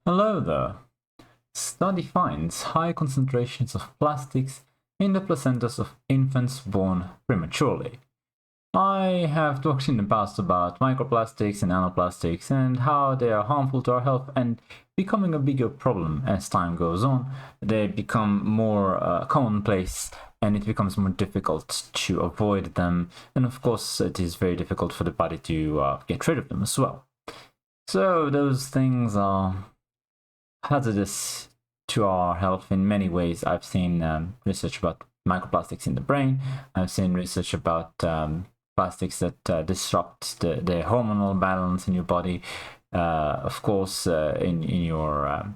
Hello there. Study finds high concentrations of plastics in the placentas of infants born prematurely. I have talked in the past about microplastics and nanoplastics and how they are harmful to our health and becoming a bigger problem as time goes on. They become more commonplace and it becomes more difficult to avoid them. And of course, it is very difficult for the body to get rid of them as well. So those things are hazardous to our health in many ways. I've seen research about microplastics in the brain. I've seen research about plastics that disrupt the hormonal balance in your body. Of course, in your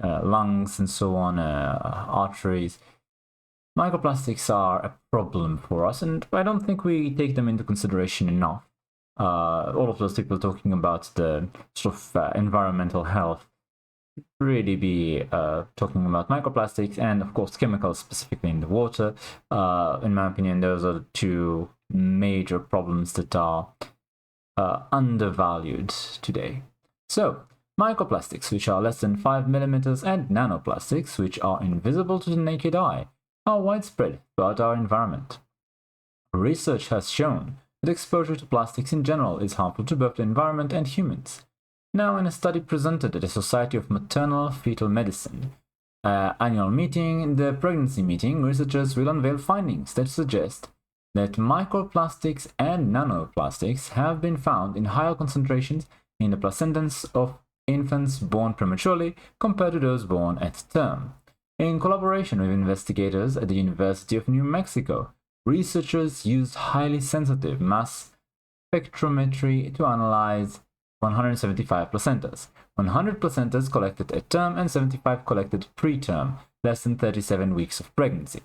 lungs and so on, arteries. Microplastics are a problem for us, and I don't think we take them into consideration enough. All of those people talking about the sort of environmental health really be talking about microplastics and of course chemicals, specifically in the water. In my opinion, those are the two major problems that are undervalued today. So microplastics, which are less than 5 millimeters, and nanoplastics, which are invisible to the naked eye, are widespread throughout our environment. Research has shown that exposure to plastics in general is harmful to both the environment and humans. Now, in a study presented at the Society of Maternal Fetal Medicine annual meeting, the pregnancy meeting, researchers will unveil findings that suggest that microplastics and nanoplastics have been found in higher concentrations in the placentas of infants born prematurely compared to those born at term. In collaboration with investigators at the University of New Mexico, researchers used highly sensitive mass spectrometry to analyze 175 placentas, 100 placentas collected at term and 75 collected preterm, less than 37 weeks of pregnancy.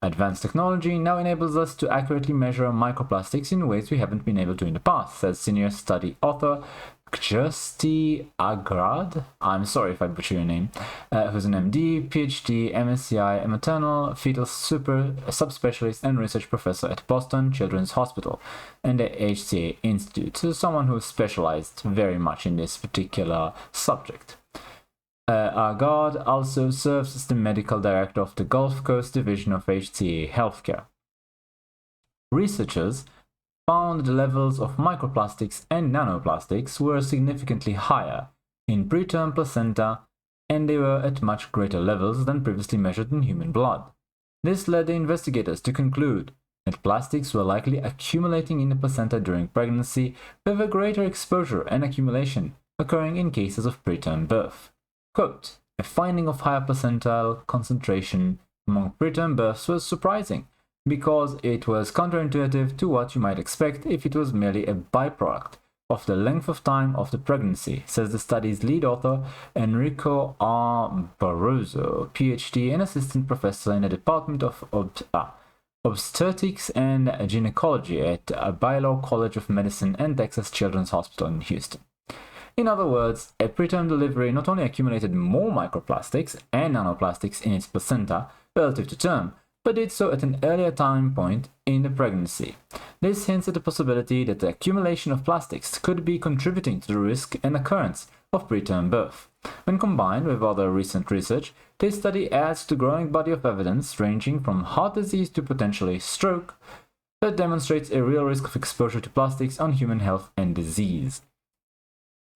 Advanced technology now enables us to accurately measure microplastics in ways we haven't been able to in the past, says senior study author Kirsty Agrad, I'm sorry if I butcher your name, who's an MD, PhD, MSCI, a maternal fetal subspecialist and research professor at Boston Children's Hospital and the HCA Institute, so someone who specialized very much in this particular subject. Agrad also serves as the medical director of the Gulf Coast Division of HCA Healthcare. Researchers found the levels of microplastics and nanoplastics were significantly higher in preterm placenta, and they were at much greater levels than previously measured in human blood. This led the investigators to conclude that plastics were likely accumulating in the placenta during pregnancy, with a greater exposure and accumulation occurring in cases of preterm birth. Quote, a finding of higher placental concentration among preterm births was surprising, because it was counterintuitive to what you might expect if it was merely a byproduct of the length of time of the pregnancy, says the study's lead author Enrico R. Barroso, PhD and assistant professor in the Department of Obstetrics and Gynecology at Baylor College of Medicine and Texas Children's Hospital in Houston. In other words, a preterm delivery not only accumulated more microplastics and nanoplastics in its placenta relative to term, but did so at an earlier time point in the pregnancy. This hints at the possibility that the accumulation of plastics could be contributing to the risk and occurrence of preterm birth. When combined with other recent research, this study adds to the growing body of evidence ranging from heart disease to potentially stroke that demonstrates a real risk of exposure to plastics on human health and disease.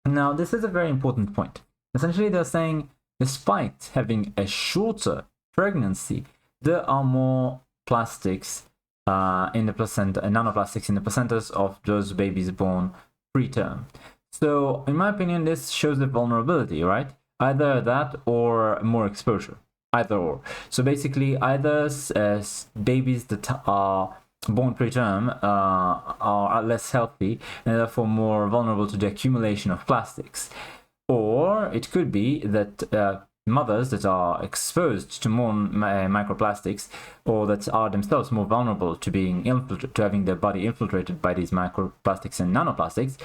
Now, this is a very important point. Essentially, they're saying despite having a shorter pregnancy, there are more plastics in the placenta, nanoplastics in the placentas of those babies born preterm. So, in my opinion, this shows the vulnerability, right? Either that or more exposure. Either or. So basically, either babies that are born preterm are less healthy and therefore more vulnerable to the accumulation of plastics. Or it could be that mothers that are exposed to more microplastics or that are themselves more vulnerable to being to having their body infiltrated by these microplastics and nanoplastics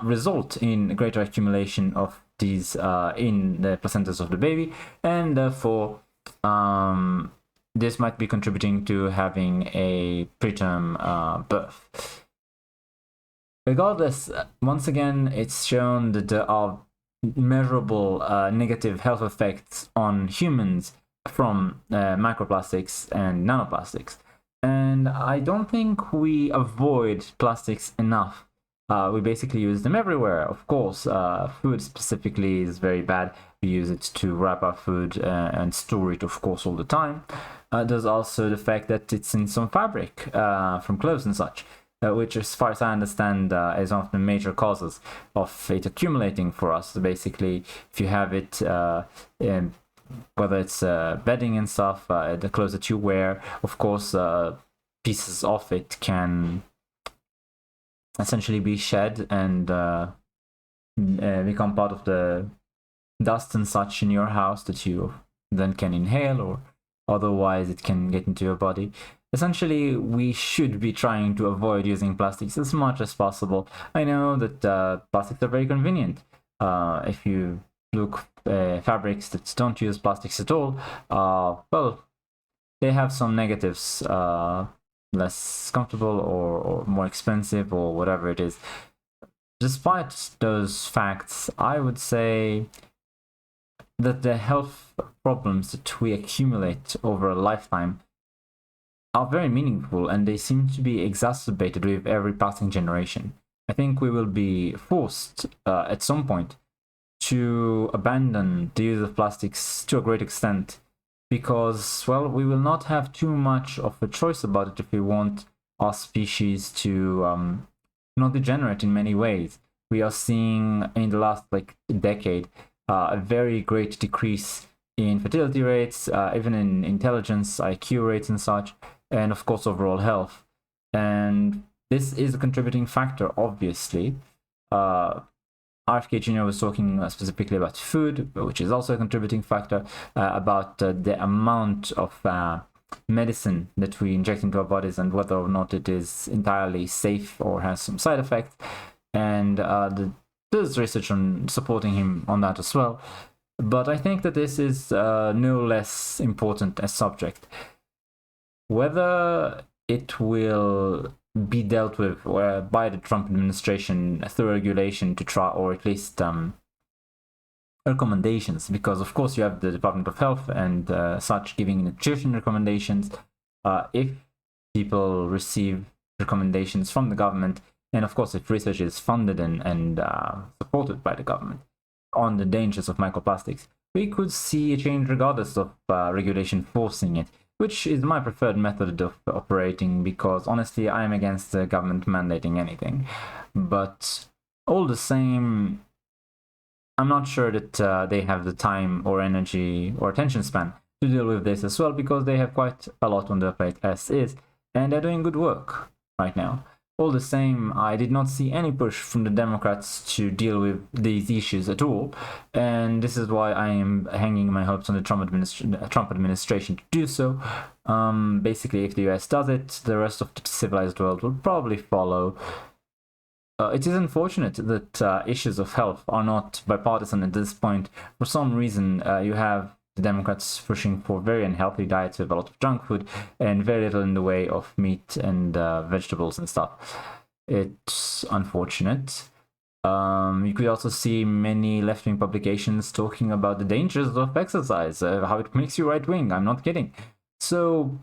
result in greater accumulation of these in the placentas of the baby, and therefore this might be contributing to having a preterm birth. Regardless, once again, it's shown that there are measurable negative health effects on humans from microplastics and nanoplastics. And I don't think we avoid plastics enough. We basically use them everywhere. Of course, food specifically is very bad. We use it to wrap our food and store it, of course, all the time. There's also the fact that it's in some fabric from clothes and such, which, as far as I understand, is one of the major causes of it accumulating for us. Basically, if you have it, whether it's bedding and stuff, the clothes that you wear, of course, pieces of it can essentially be shed and become part of the dust and such in your house that you then can inhale, or otherwise it can get into your body. Essentially, we should be trying to avoid using plastics as much as possible. I know that plastics are very convenient. If you look fabrics that don't use plastics at all, well, they have some negatives, less comfortable or more expensive or whatever it is. Despite those facts, I would say that the health problems that we accumulate over a lifetime are very meaningful, and they seem to be exacerbated with every passing generation. I think we will be forced at some point to abandon the use of plastics to a great extent, because, well, we will not have too much of a choice about it if we want our species to not degenerate in many ways. We are seeing in the last decade a very great decrease in fertility rates, even in intelligence, IQ rates and such, and of course overall health. And this is a contributing factor, obviously. RFK Jr. was talking specifically about food, which is also a contributing factor, about the amount of medicine that we inject into our bodies and whether or not it is entirely safe or has some side effects. And there's research on supporting him on that as well. But I think that this is no less important a subject. Whether it will be dealt with by the Trump administration through regulation to try, or at least recommendations, because of course you have the Department of Health and such giving nutrition recommendations. If people receive recommendations from the government, and of course if research is funded and supported by the government on the dangers of microplastics, we could see a change regardless of regulation forcing it, which is my preferred method of operating, because honestly I am against the government mandating anything. But all the same, I'm not sure that they have the time or energy or attention span to deal with this as well, because they have quite a lot on their plate as is, and they're doing good work right now. All the same, I did not see any push from the Democrats to deal with these issues at all, and this is why I am hanging my hopes on the Trump administration to do so. Basically, if the US does it, the rest of the civilized world will probably follow. It is unfortunate that issues of health are not bipartisan at this point. For some reason, you have the Democrats pushing for very unhealthy diets with a lot of junk food and very little in the way of meat and vegetables and stuff. It's unfortunate. You could also see many left-wing publications talking about the dangers of exercise, how it makes you right-wing. I'm not kidding. So,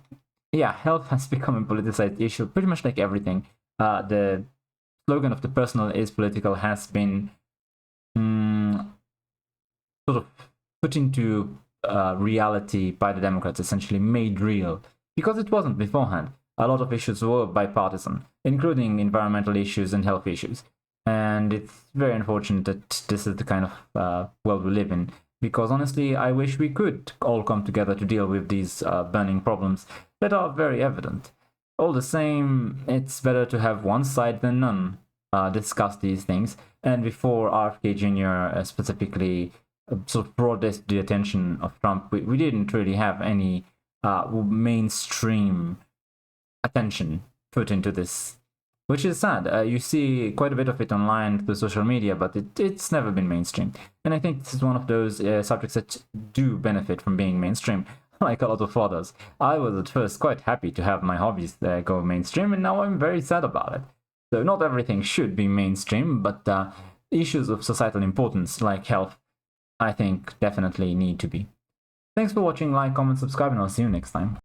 yeah, health has become a politicized issue, pretty much like everything. The slogan of the personal is political has been sort of put into reality by the Democrats, essentially made real, because it wasn't beforehand. A lot of issues were bipartisan, including environmental issues and health issues. And it's very unfortunate that this is the kind of world we live in, because honestly, I wish we could all come together to deal with these burning problems that are very evident. All the same, it's better to have one side than none discuss these things. And before RFK Jr. Specifically sort of brought this to the attention of Trump, we didn't really have any mainstream attention put into this, which is sad. You see quite a bit of it online through social media, but it's never been mainstream. And I think this is one of those subjects that do benefit from being mainstream, like a lot of others. I was at first quite happy to have my hobbies go mainstream, and now I'm very sad about it. So not everything should be mainstream, but issues of societal importance like health, I think definitely need to be. Thanks for watching, like, comment, subscribe, and I'll see you next time.